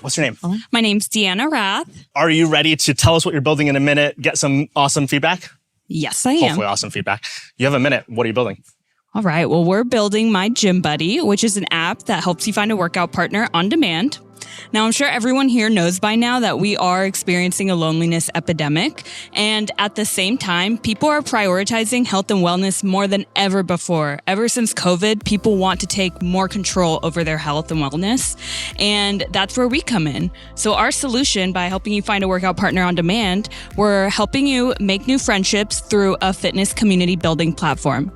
What's your name? My name's Deanna Roth. Are you ready to tell us what you're building in a minute, get some awesome feedback? Yes, I am. Hopefully awesome feedback. You have a minute. What are you building? All right. Well, we're building MyGymBuddy, which is an app that helps you find a workout partner on demand. Now, I'm sure everyone here knows by now that we are experiencing a loneliness epidemic. And at the same time, people are prioritizing health and wellness more than ever before. Ever since COVID, people want to take more control over their health and wellness. And that's where we come in. So our solution, by helping you find a workout partner on demand, we're helping you make new friendships through a fitness community building platform.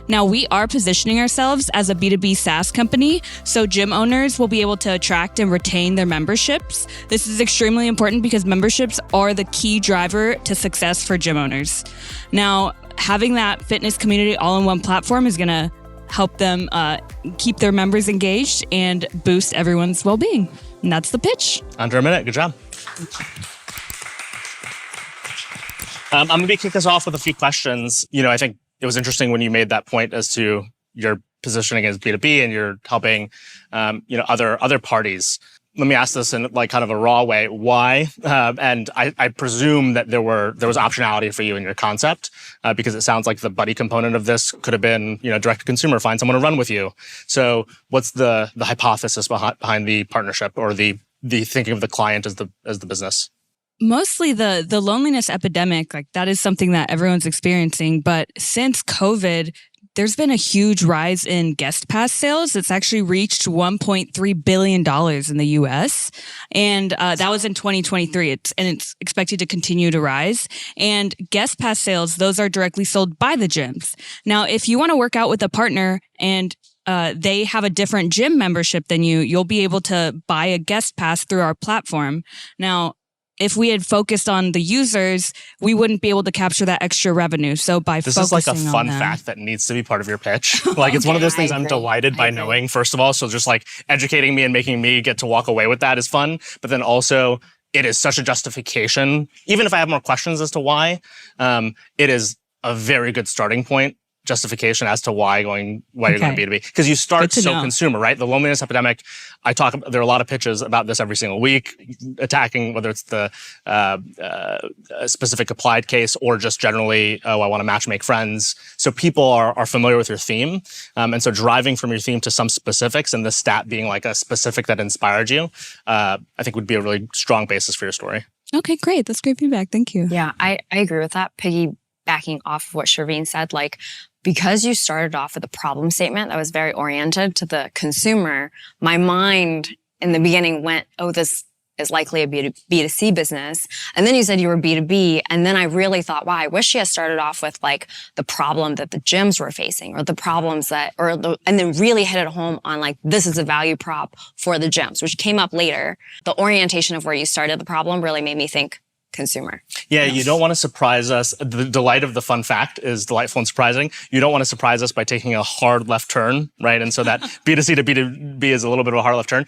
Now, we are positioning ourselves as a B2B SaaS company, so gym owners will be able to attract and retain their memberships. This is extremely important because memberships are the key driver to success for gym owners. Now, having that fitness community all in one platform is going to help them keep their members engaged and boost everyone's well-being. And that's the pitch. Under a minute. Good job. I'm going to be kicking us off with a few questions. I think it was interesting when you made that point as to your positioning as B2B and you're helping, other parties. Let me ask this in like kind of a raw way. Why? And I presume that there was optionality for you in your concept because it sounds like the buddy component of this could have been, direct to consumer, find someone to run with you. So what's the hypothesis behind the partnership or the thinking of the client as the business? Mostly the loneliness epidemic, like that is something that everyone's experiencing. But since COVID, there's been a huge rise in guest pass sales. It's actually reached $1.3 billion in the US. And that was in 2023. It's expected to continue to rise. And guest pass sales, those are directly sold by the gyms. Now, if you want to work out with a partner and they have a different gym membership than you'll be able to buy a guest pass through our platform. Now, if we had focused on the users, we wouldn't be able to capture that extra revenue. So by this focusing on is like a fun fact that needs to be part of your pitch. Like it's Okay, one of those things I'm delighted by knowing, first of all. So just like educating me and making me get to walk away with that is fun. But then also it is such a justification. Even if I have more questions as to why, it is a very good starting point. Justification as to why you're going B2B. Because you start so consumer, right? The loneliness epidemic, there are a lot of pitches about this every single week, attacking whether it's the specific applied case or just generally, I want to match make friends. So people are familiar with your theme. And so driving from your theme to some specifics and the stat being like a specific that inspired you, I think would be a really strong basis for your story. Okay, great. That's great feedback. Thank you. Yeah, I agree with that. Piggybacking off of what Sherveen said, because you started off with a problem statement that was very oriented to the consumer, my mind in the beginning went, oh, this is likely a B2C business. And then you said you were B2B. And then I really thought, wow, I wish she had started off with the problem that the gyms were facing or the problems and then really hit it home on this is a value prop for the gyms, which came up later. The orientation of where you started the problem really made me think consumer. Yeah, you don't want to surprise us. The delight of the fun fact is delightful and surprising. You don't want to surprise us by taking a hard left turn, right? And so that B2C to B2B is a little bit of a hard left turn.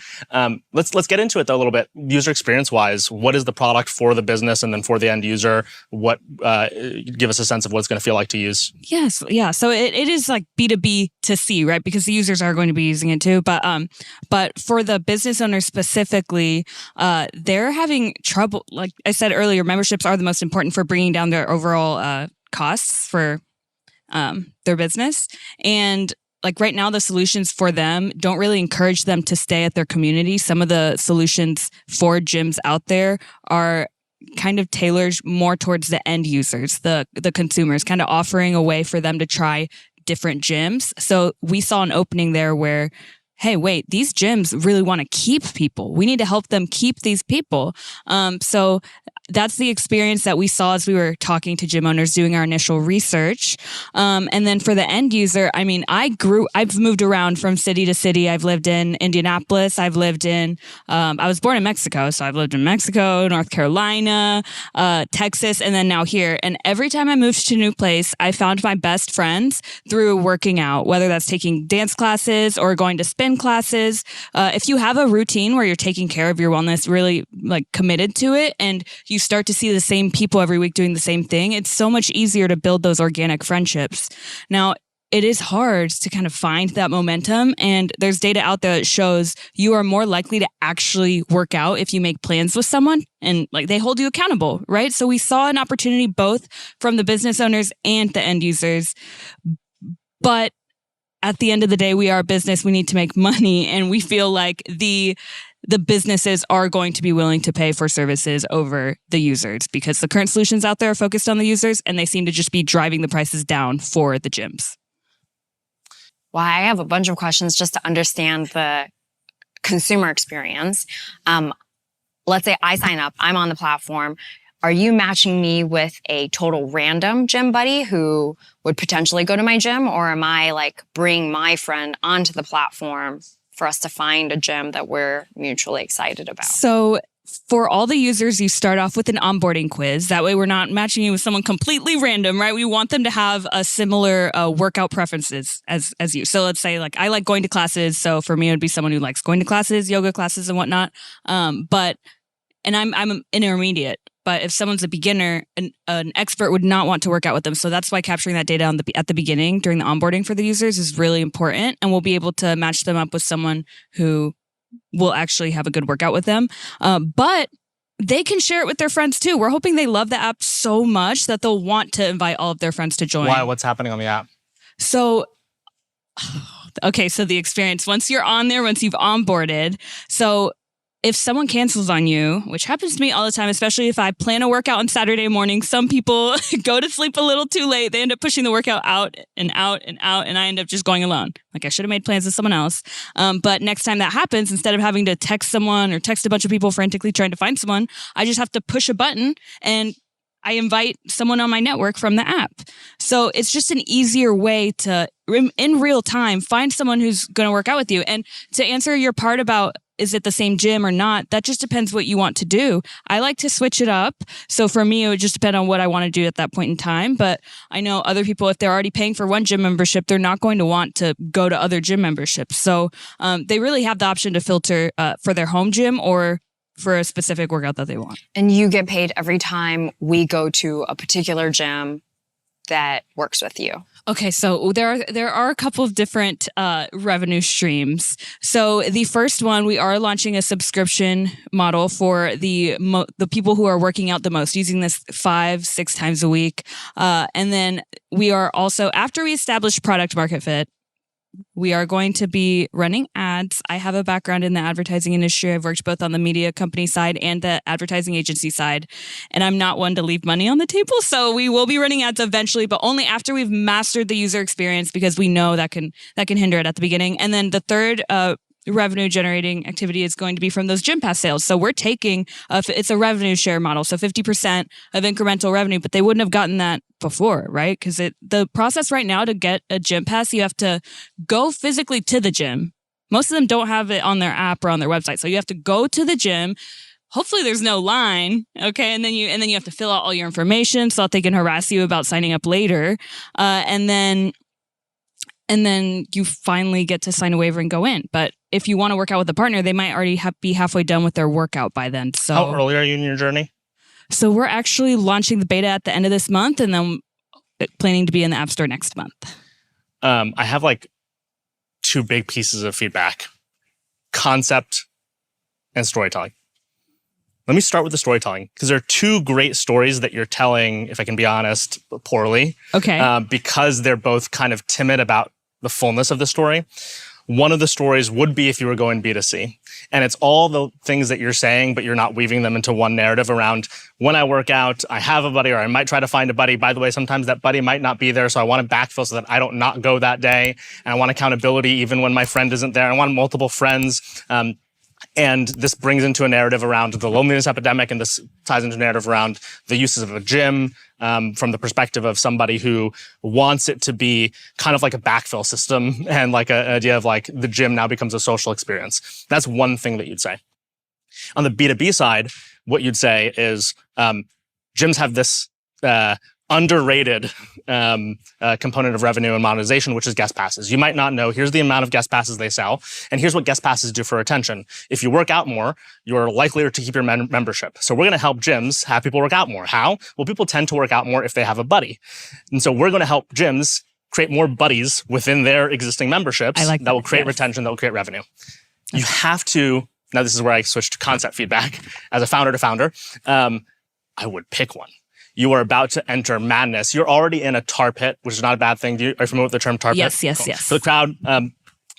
Let's get into it though a little bit. User experience wise, what is the product for the business and then for the end user? What give us a sense of what it's going to feel like to use? Yes, yeah. So it is like B2B to C, right? Because the users are going to be using it too. But for the business owner specifically, they're having trouble. Like I said earlier, memberships are the most important for bringing down their overall costs for their business. And right now, the solutions for them don't really encourage them to stay at their community. Some of the solutions for gyms out there are kind of tailored more towards the end users, the consumers, kind of offering a way for them to try different gyms. So we saw an opening there where, hey, wait, these gyms really want to keep people. We need to help them keep these people. So that's the experience that we saw as we were talking to gym owners doing our initial research. And then for the end user, I've moved around from city to city. I've lived in Indianapolis. I was born in Mexico. So I've lived in Mexico, North Carolina, Texas, and then now here. And every time I moved to a new place, I found my best friends through working out, whether that's taking dance classes or going to spin classes. If you have a routine where you're taking care of your wellness, really committed to it, and you start to see the same people every week doing the same thing, it's so much easier to build those organic friendships. Now, it is hard to kind of find that momentum. And there's data out there that shows you are more likely to actually work out if you make plans with someone and like they hold you accountable, right? So we saw an opportunity both from the business owners and the end users. But at the end of the day, we are a business. We need to make money. And we feel like the businesses are going to be willing to pay for services over the users because the current solutions out there are focused on the users and they seem to just be driving the prices down for the gyms. Well, I have a bunch of questions just to understand the consumer experience. Let's say I sign up, I'm on the platform. Are you matching me with a total random gym buddy who would potentially go to my gym? Or am I like bring my friend onto the platform for us to find a gym that we're mutually excited about? So for all the users, you start off with an onboarding quiz. That way we're not matching you with someone completely random, right? We want them to have a similar workout preferences as you. So let's say like I like going to classes. So for me, it would be someone who likes going to classes, yoga classes and whatnot. And I'm an intermediate. But if someone's a beginner, an expert would not want to work out with them. So that's why capturing that data at the beginning during the onboarding for the users is really important. And we'll be able to match them up with someone who will actually have a good workout with them. But they can share it with their friends too. We're hoping they love the app so much that they'll want to invite all of their friends to join. Why? What's happening on the app? So, okay, so the experience, once you're on there, once you've onboarded, so if someone cancels on you, which happens to me all the time, especially if I plan a workout on Saturday morning, some people go to sleep a little too late. They end up pushing the workout out and out and out, and I end up just going alone. Like I should have made plans with someone else. But next time that happens, instead of having to text someone or text a bunch of people frantically trying to find someone, I just have to push a button and I invite someone on my network from the app. So it's just an easier way to, in real time, find someone who's going to work out with you. And to answer your part about is it the same gym or not, that just depends what you want to do. I like to switch it up. So for me, it would just depend on what I want to do at that point in time. But I know other people, if they're already paying for one gym membership, they're not going to want to go to other gym memberships. So they really have the option to filter for their home gym or for a specific workout that they want. And you get paid every time we go to a particular gym that works with you. Okay, so there are a couple of different revenue streams. So the first one, we are launching a subscription model for the people who are working out the most, using this 5-6 times a week. And then we are also, after we establish product market fit, we are going to be running ads. I have a background in the advertising industry. I've worked both on the media company side and the advertising agency side, and I'm not one to leave money on the table. So we will be running ads eventually, but only after we've mastered the user experience, because we know that can hinder it at the beginning. And then the third revenue generating activity is going to be from those gym pass sales. So we're taking it's a revenue share model, so 50% of incremental revenue, but they wouldn't have gotten that before, right? Because the process right now to get a gym pass, you have to go physically to the gym. Most of them don't have it on their app or on their website, so you have to go to the gym. Hopefully there's no line, okay? And then you have to fill out all your information so that they can harass you about signing up later, and then you finally get to sign a waiver and go in. But if you want to work out with a partner, they might already be halfway done with their workout by then. So how early are you in your journey? So we're actually launching the beta at the end of this month, and then planning to be in the App Store next month. I have like 2 big pieces of feedback: concept and storytelling. Let me start with the storytelling, because there are 2 great stories that you're telling, if I can be honest, poorly. Okay. Because they're both kind of timid about the fullness of the story. One of the stories would be if you were going B2C. And it's all the things that you're saying, but you're not weaving them into one narrative around, when I work out, I have a buddy, or I might try to find a buddy. By the way, sometimes that buddy might not be there, so I want to backfill so that I don't not go that day. And I want accountability even when my friend isn't there. I want multiple friends. And this brings into a narrative around the loneliness epidemic, and this ties into a narrative around the uses of a gym from the perspective of somebody who wants it to be kind of like a backfill system, and like an idea of like the gym now becomes a social experience. That's one thing that you'd say. On the B2B side, what you'd say is gyms have this underrated component of revenue and monetization, which is guest passes. You might not know, here's the amount of guest passes they sell, and here's what guest passes do for retention. If you work out more, you're likelier to keep your membership. So we're going to help gyms have people work out more. How? Well, people tend to work out more if they have a buddy. And so we're going to help gyms create more buddies within their existing memberships. I like that will that, create yes. retention, that will create revenue. You have to, now this is where I switch to concept feedback as a founder to founder. I would pick one. You are about to enter madness. You're already in a tar pit, which is not a bad thing. Are you familiar with the term tar pit? Yes. For the crowd,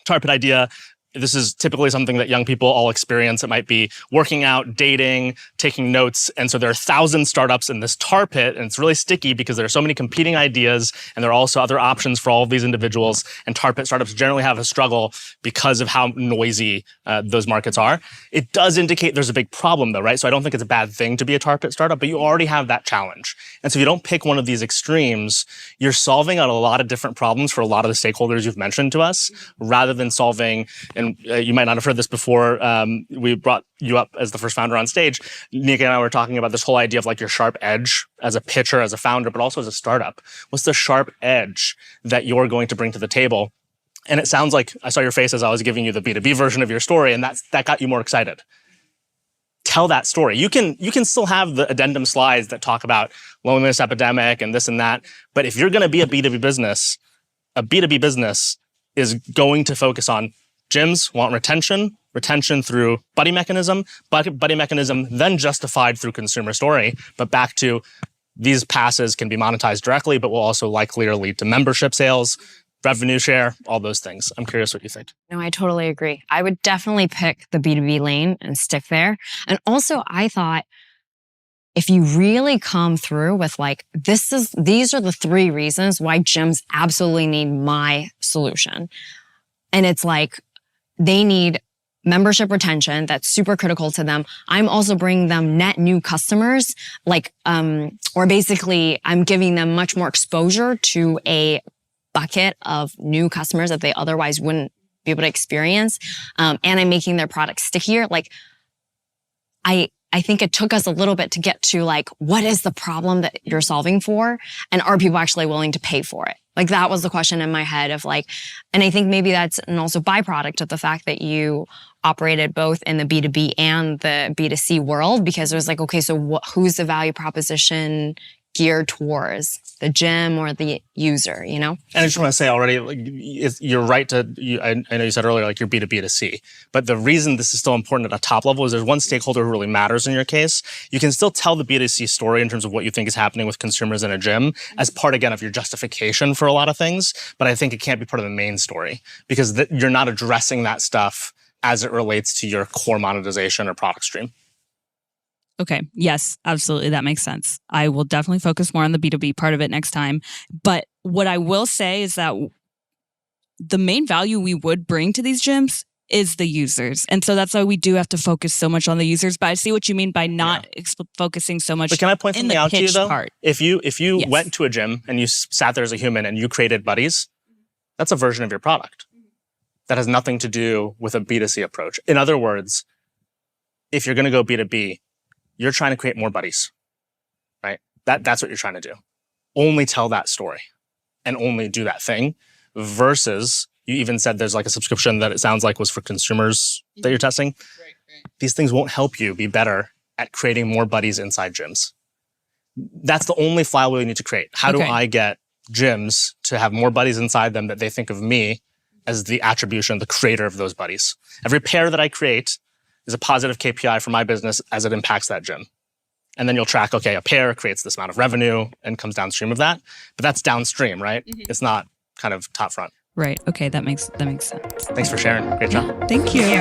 tar pit idea. This is typically something that young people all experience. It might be working out, dating, taking notes. And so there are 1,000 startups in this tar pit, and it's really sticky because there are so many competing ideas, and there are also other options for all of these individuals. And tar pit startups generally have a struggle because of how noisy those markets are. It does indicate there's a big problem though, right? So I don't think it's a bad thing to be a tar pit startup, but you already have that challenge. And so if you don't pick one of these extremes, you're solving on a lot of different problems for a lot of the stakeholders you've mentioned to us, rather than solving, and you might not have heard this before. We brought you up as the first founder on stage. Nika and I were talking about this whole idea of like your sharp edge as a pitcher, as a founder, but also as a startup. What's the sharp edge that you're going to bring to the table? And it sounds like I saw your face as I was giving you the B2B version of your story, and that got you more excited. Tell that story. You can still have the addendum slides that talk about loneliness epidemic and this and that, but if you're going to be a B2B business is going to focus on gyms want retention through buddy mechanism then justified through consumer story, but back to these passes can be monetized directly, but will also likely lead to membership sales, revenue share, all those things. I'm curious what you think. No, I totally agree. I would definitely pick the B2B lane and stick there. And also I thought, if you really come through with like, these are the 3 reasons why gyms absolutely need my solution. And it's like, they need membership retention. That's super critical to them. I'm also bringing them net new customers, like, or basically I'm giving them much more exposure to a bucket of new customers that they otherwise wouldn't be able to experience. And I'm making their product stickier. Like, I think it took us a little bit to get to like, what is the problem that you're solving for? And are people actually willing to pay for it? Like that was the question in my head of like, and I think maybe that's an also byproduct of the fact that you operated both in the B2B and the B2C world, because it was like, okay, so who's the value proposition geared towards, the gym or the user, you know? And I just want to say already, like, you're right to, I know you said earlier, like you're B2B to C, but the reason this is still important at a top level is there's one stakeholder who really matters in your case. You can still tell the B2C story in terms of what you think is happening with consumers in a gym as part, again, of your justification for a lot of things, but I think it can't be part of the main story because you're not addressing that stuff as it relates to your core monetization or product stream. Okay. Yes, absolutely. That makes sense. I will definitely focus more on the B2B part of it next time. But what I will say is that the main value we would bring to these gyms is the users. And so that's why we do have to focus so much on the users. But I see what you mean by not focusing so much. But can I point something out to you though? Part. If you went to a gym and you sat there as a human and you created buddies, that's a version of your product. That has nothing to do with a B2C approach. In other words, if you're going to go B2B, you're trying to create more buddies, right? That's what you're trying to do. Only tell that story and only do that thing versus you even said there's like a subscription that it sounds like was for consumers that you're testing. Right. These things won't help you be better at creating more buddies inside gyms. That's the only flywheel you need to create. How do I get gyms to have more buddies inside them that they think of me as the attribution, the creator of those buddies? Every pair that I create is a positive KPI for my business as it impacts that gym. And then you'll track, okay, a pair creates this amount of revenue and comes downstream of that. But that's downstream, right? Mm-hmm. It's not kind of top front. Right. Okay. That makes sense. Thanks for sharing. Great job. Thank you.